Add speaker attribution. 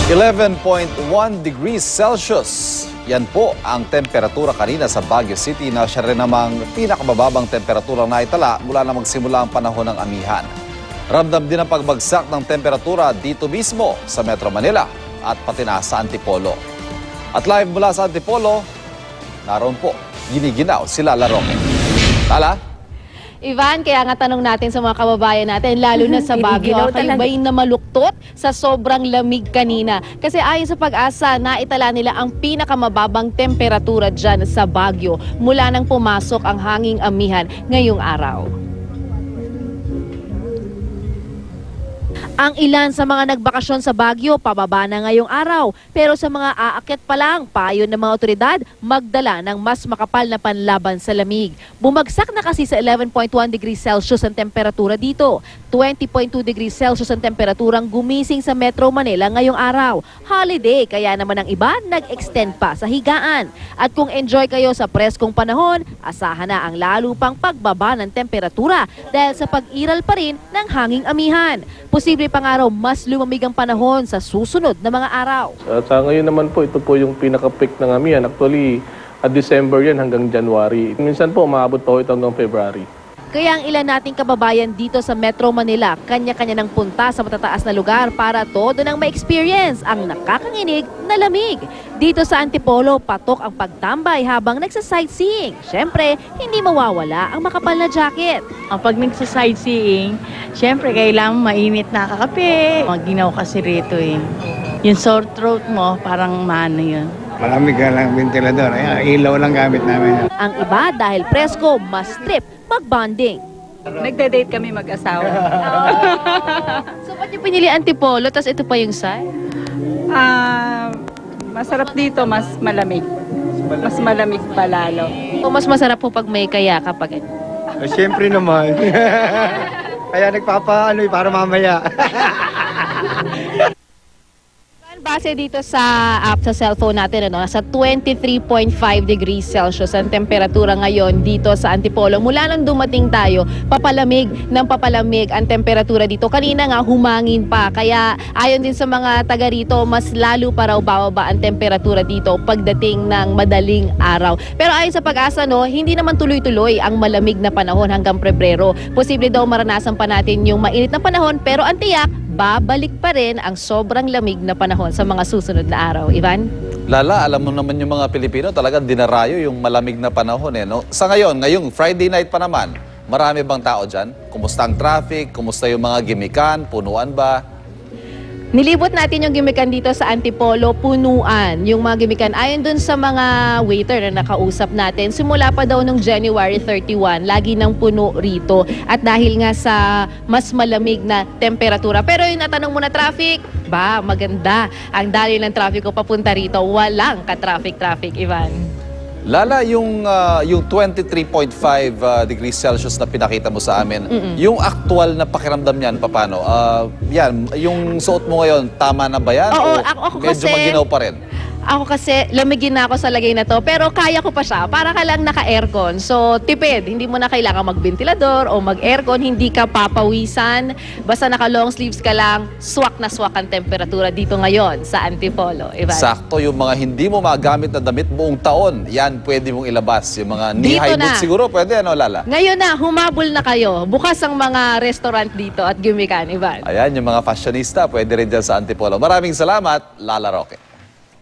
Speaker 1: 11.1 degrees Celsius. Yan po ang temperatura kanina sa Baguio City na siya rin namang pinakamababang temperatura na itala mula na magsimula ang panahon ng amihan. Ramdam din ang pagbagsak ng temperatura dito mismo sa Metro Manila at pati na sa Antipolo. At live mula sa Antipolo, naroon po, giniginaw si Lala Roque. Lala?
Speaker 2: Ivan, kaya nga tanong natin sa mga kababayan natin, lalo na sa Baguio, kayo ba'y namaluktot sa sobrang lamig kanina? Kasi ayon sa Pag-asa, naitala nila ang pinakamababang temperatura dyan sa Baguio mula nang pumasok ang hanging amihan ngayong araw. Ang ilan sa mga nagbakasyon sa Baguio, pababa na ngayong araw. Pero sa mga aakyat pa lang, payo ng mga otoridad, magdala ng mas makapal na panlaban sa lamig. Bumagsak na kasi sa 11.1 degrees Celsius ang temperatura dito. 20.2 degrees Celsius ang temperaturang gumising sa Metro Manila ngayong araw. Holiday, kaya naman ang iba nag-extend pa sa higaan. At kung enjoy kayo sa preskong panahon, asahan na ang lalo pang pagbaba ng temperatura dahil sa pag-iral pa rin ng hanging amihan. Posible pang araw mas lumamig ang panahon sa susunod na mga araw.
Speaker 3: Sa ngayon naman po, ito po yung pinaka-peak ng amihan. Actually, December yan hanggang January. Minsan po, umaabot po ito hanggang February.
Speaker 2: Kaya ang ilan nating kababayan dito sa Metro Manila, kanya-kanya ng punta sa matataas na lugar para todo nang ma-experience ang nakakanginig na lamig. Dito sa Antipolo, patok ang pagtambay habang nagsa-sightseeing. Siyempre, hindi mawawala ang makapal na jacket.
Speaker 4: Pag nagsa-sightseeing, siyempre kailangan mainit na kakape. Maginaw kasi rito eh. Yung sore throat mo, parang maano yun.
Speaker 5: Malamig ka lang ventilador. Ilaw lang gamit namin.
Speaker 2: Ang iba dahil presko, mas trip mag-bonding.
Speaker 6: Nagde-date kami mag-asawa.
Speaker 2: So, ba't yung pinili Antipolo, tapos ito pa yung side?
Speaker 6: Masarap dito, mas malamig. Mas malamig pa lalo.
Speaker 2: O mas masarap po pag may kaya kapag
Speaker 5: Siyempre naman. Kaya nagpapaano para mamaya.
Speaker 2: Base dito sa app sa cellphone natin, nasa 23.5 degrees Celsius ang temperatura ngayon dito sa Antipolo. Mula nang dumating tayo, papalamig ang temperatura dito. Kanina nga humangin pa, kaya ayon din sa mga taga rito, mas lalo pa raw bababa ang temperatura dito pagdating ng madaling araw. Pero ayon sa Pag-asa, hindi naman tuloy-tuloy ang malamig na panahon hanggang Pebrero. Posible daw maranasan pa natin yung mainit na panahon, pero ang tiyak, babalik pa rin ang sobrang lamig na panahon sa mga susunod na araw. Ivan?
Speaker 1: Lala, alam mo naman yung mga Pilipino talagang dinarayo yung malamig na panahon no? Sa ngayong Friday night pa naman, marami bang tao dyan? Kumusta ang traffic? Kumusta yung mga gimikan? Punuan ba?
Speaker 2: Nilibot natin yung gimikan dito sa Antipolo, punuan. Yung mga gimikan, ayon dun sa mga waiter na nakausap natin, simula pa daw nung January 31, lagi nang puno rito. At dahil nga sa mas malamig na temperatura. Pero yung natanong mo na traffic, maganda. Ang dali ng traffic ko papunta rito, walang ka-traffic, Ivan.
Speaker 1: Lala, yung 23.5 degrees Celsius na pinakita mo sa amin, yung actual na pakiramdam niyan, paano? Yan, yung suot mo ngayon, tama na ba yan?
Speaker 2: Oo,
Speaker 1: o
Speaker 2: ako
Speaker 1: medyo
Speaker 2: kasi,
Speaker 1: maginaw pa rin?
Speaker 2: Ako kasi, lamigin na ako sa lagay na to, pero kaya ko pa siya. Para ka lang naka-aircon. So, tipid. Hindi mo na kailangan mag-ventilador o mag-aircon. Hindi ka papawisan. Basta naka-long sleeves ka lang, swak na swak ang temperatura dito ngayon sa Antipolo. Ivan?
Speaker 1: Sakto, yung mga hindi mo magamit na damit buong taon, yan pwede mong ilabas. Yung mga knee-high boots siguro, pwede Lala?
Speaker 2: Ngayon na, humabol na kayo. Bukas ang mga restaurant dito at gimikan, Ivan.
Speaker 1: Ayan, yung mga fashionista, pwede rin dyan sa Antipolo. Maraming salamat, Lala Roque.